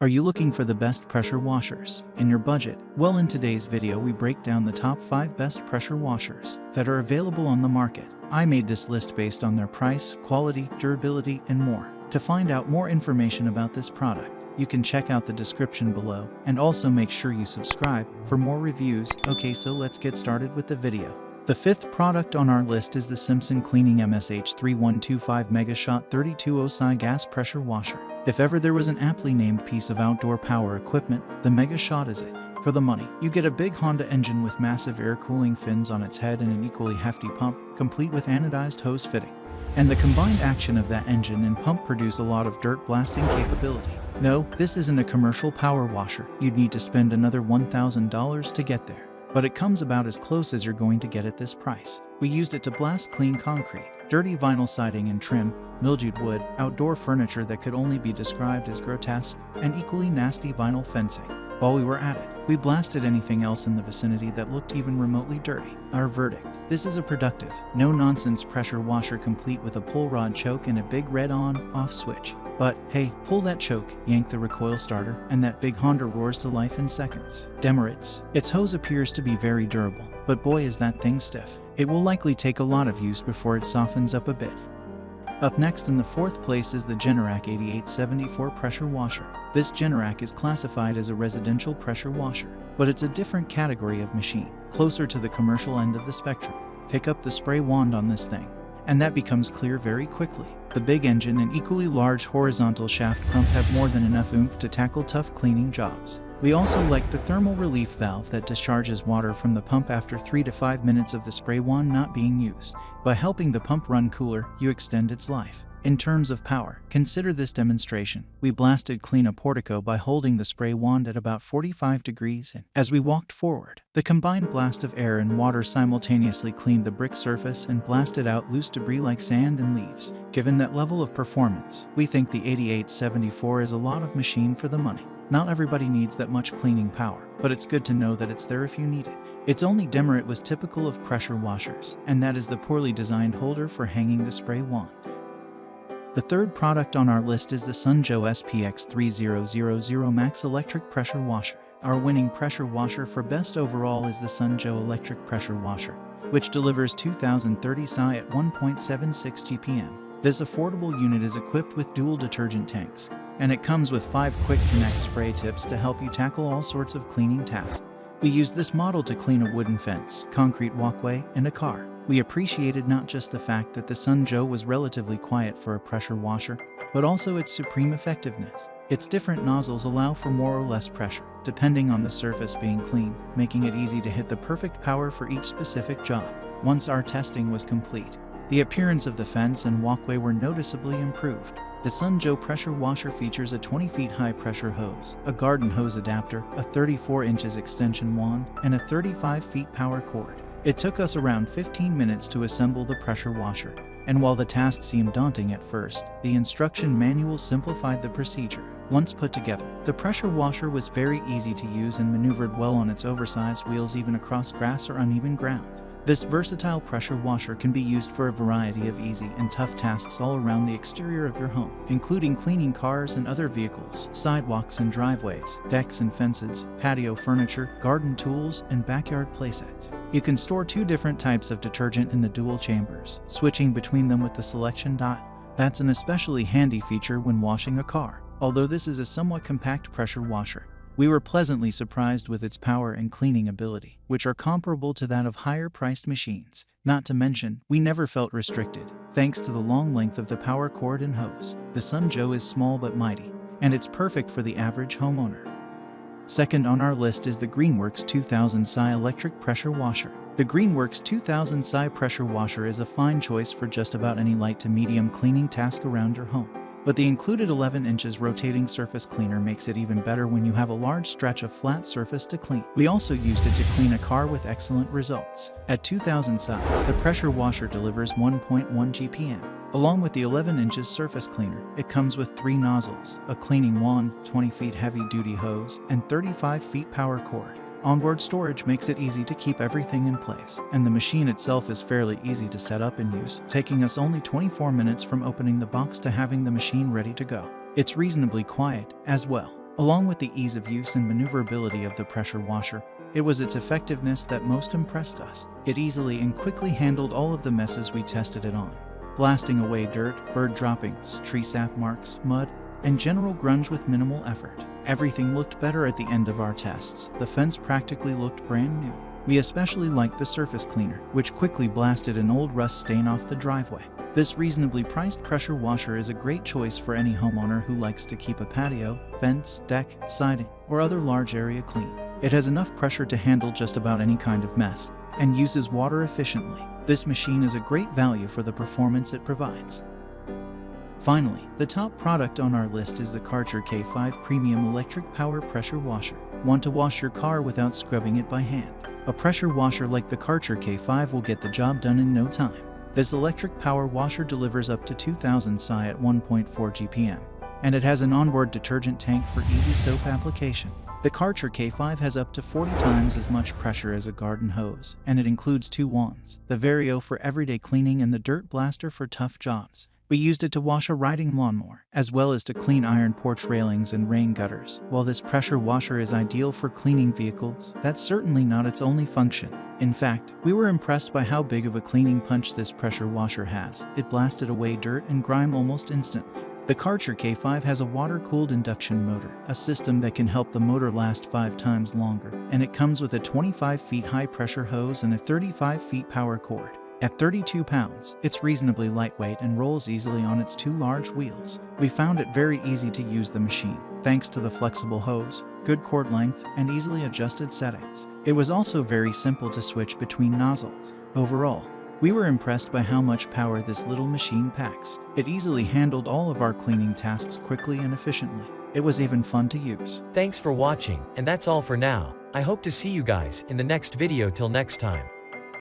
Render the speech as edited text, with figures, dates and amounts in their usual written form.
Are you looking for the best pressure washers in your budget? Well, in today's video we break down the top 5 best pressure washers that are available on the market. I made this list based on their price, quality, durability, and more. To find out more information about this product, you can check out the description below, and also make sure you subscribe for more reviews. Okay, so let's get started with the video. The 5th product on our list is the Simpson Cleaning MSH3125 MegaShot 32 psi gas pressure washer. If ever there was an aptly named piece of outdoor power equipment, the MegaShot is it. For the money, you get a big Honda engine with massive air cooling fins on its head and an equally hefty pump, complete with anodized hose fitting. And the combined action of that engine and pump produce a lot of dirt blasting capability. No, this isn't a commercial power washer. You'd need to spend another $1,000 to get there. But it comes about as close as you're going to get at this price. We used it to blast clean concrete, dirty vinyl siding and trim, mildewed wood, outdoor furniture that could only be described as grotesque, and equally nasty vinyl fencing. While we were at it, we blasted anything else in the vicinity that looked even remotely dirty. Our verdict: this is a productive, no-nonsense pressure washer complete with a pull rod choke and a big red on-off switch. But hey, pull that choke, yank the recoil starter, and that big Honda roars to life in seconds. Demerits: its hose appears to be very durable, but boy is that thing stiff. It will likely take a lot of use before it softens up a bit. Up next in the 4th place is the Generac 8874 pressure washer. This Generac is classified as a residential pressure washer, but it's a different category of machine, closer to the commercial end of the spectrum. Pick up the spray wand on this thing, and that becomes clear very quickly. The big engine and equally large horizontal shaft pump have more than enough oomph to tackle tough cleaning jobs. We also like the thermal relief valve that discharges water from the pump after 3 to 5 minutes of the spray wand not being used. By helping the pump run cooler, you extend its life. In terms of power, consider this demonstration. We blasted clean a portico by holding the spray wand at about 45 degrees, and as we walked forward, the combined blast of air and water simultaneously cleaned the brick surface and blasted out loose debris like sand and leaves. Given that level of performance, we think the 8874 is a lot of machine for the money. Not everybody needs that much cleaning power, but it's good to know that it's there if you need it. Its only demerit was typical of pressure washers, and that is the poorly designed holder for hanging the spray wand. The 3rd product on our list is the Joe SPX 3000 Max Electric Pressure Washer. Our winning pressure washer for best overall is the Joe Electric Pressure Washer, which delivers 2030 psi at 1.76 GPM. This affordable unit is equipped with dual detergent tanks, and it comes with 5 quick connect spray tips to help you tackle all sorts of cleaning tasks. We used this model to clean a wooden fence, concrete walkway, and a car. We appreciated not just the fact that the Joe was relatively quiet for a pressure washer, but also its supreme effectiveness. Its different nozzles allow for more or less pressure, depending on the surface being cleaned, making it easy to hit the perfect power for each specific job. Once our testing was complete, the appearance of the fence and walkway were noticeably improved. The Joe pressure washer features a 20 feet high pressure hose, a garden hose adapter, a 34 inches extension wand, and a 35 feet power cord. It took us around 15 minutes to assemble the pressure washer, and while the task seemed daunting at first, the instruction manual simplified the procedure. Once put together, the pressure washer was very easy to use and maneuvered well on its oversized wheels even across grass or uneven ground. This versatile pressure washer can be used for a variety of easy and tough tasks all around the exterior of your home, including cleaning cars and other vehicles, sidewalks and driveways, decks and fences, patio furniture, garden tools, and backyard playsets. You can store 2 different types of detergent in the dual chambers, switching between them with the selection dial. That's an especially handy feature when washing a car. Although this is a somewhat compact pressure washer, we were pleasantly surprised with its power and cleaning ability, which are comparable to that of higher-priced machines. Not to mention, we never felt restricted, thanks to the long length of the power cord and hose. The Joe is small but mighty, and it's perfect for the average homeowner. 2nd on our list is the Greenworks 2000 psi Electric Pressure Washer. The Greenworks 2000 psi pressure washer is a fine choice for just about any light to medium cleaning task around your home. But the included 11 inches rotating surface cleaner makes it even better when you have a large stretch of flat surface to clean. We also used it to clean a car with excellent results. At 2000 psi, the pressure washer delivers 1.1 GPM. Along with the 11 inches surface cleaner, it comes with 3 nozzles, a cleaning wand, 20 feet heavy-duty hose, and 35 feet power cord. Onboard storage makes it easy to keep everything in place, and the machine itself is fairly easy to set up and use, taking us only 24 minutes from opening the box to having the machine ready to go. It's reasonably quiet as well. Along with the ease of use and maneuverability of the pressure washer, it was its effectiveness that most impressed us. It easily and quickly handled all of the messes we tested it on, blasting away dirt, bird droppings, tree sap marks, mud, and general grunge with minimal effort. Everything looked better at the end of our tests. The fence practically looked brand new. We especially liked the surface cleaner, which quickly blasted an old rust stain off the driveway. This reasonably priced pressure washer is a great choice for any homeowner who likes to keep a patio, fence, deck, siding, or other large area clean. It has enough pressure to handle just about any kind of mess, and uses water efficiently. This machine is a great value for the performance it provides. Finally, the top product on our list is the Karcher K5 Premium Electric Power Pressure Washer. Want to wash your car without scrubbing it by hand? A pressure washer like the Karcher K5 will get the job done in no time. This electric power washer delivers up to 2000 psi at 1.4 GPM, and it has an onboard detergent tank for easy soap application. The Karcher K5 has up to 40 times as much pressure as a garden hose, and it includes 2 wands, the Vario for everyday cleaning and the Dirt Blaster for tough jobs. We used it to wash a riding lawnmower, as well as to clean iron porch railings and rain gutters. While this pressure washer is ideal for cleaning vehicles, that's certainly not its only function. In fact, we were impressed by how big of a cleaning punch this pressure washer has. It blasted away dirt and grime almost instantly. The Karcher K5 has a water-cooled induction motor, a system that can help the motor last 5 times longer, and it comes with a 25 feet high-pressure hose and a 35 feet power cord. At 32 pounds, it's reasonably lightweight and rolls easily on its 2 large wheels. We found it very easy to use the machine, thanks to the flexible hose, good cord length, and easily adjusted settings. It was also very simple to switch between nozzles. Overall, we were impressed by how much power this little machine packs. It easily handled all of our cleaning tasks quickly and efficiently. It was even fun to use. Thanks for watching, and that's all for now. I hope to see you guys in the next video. Till next time.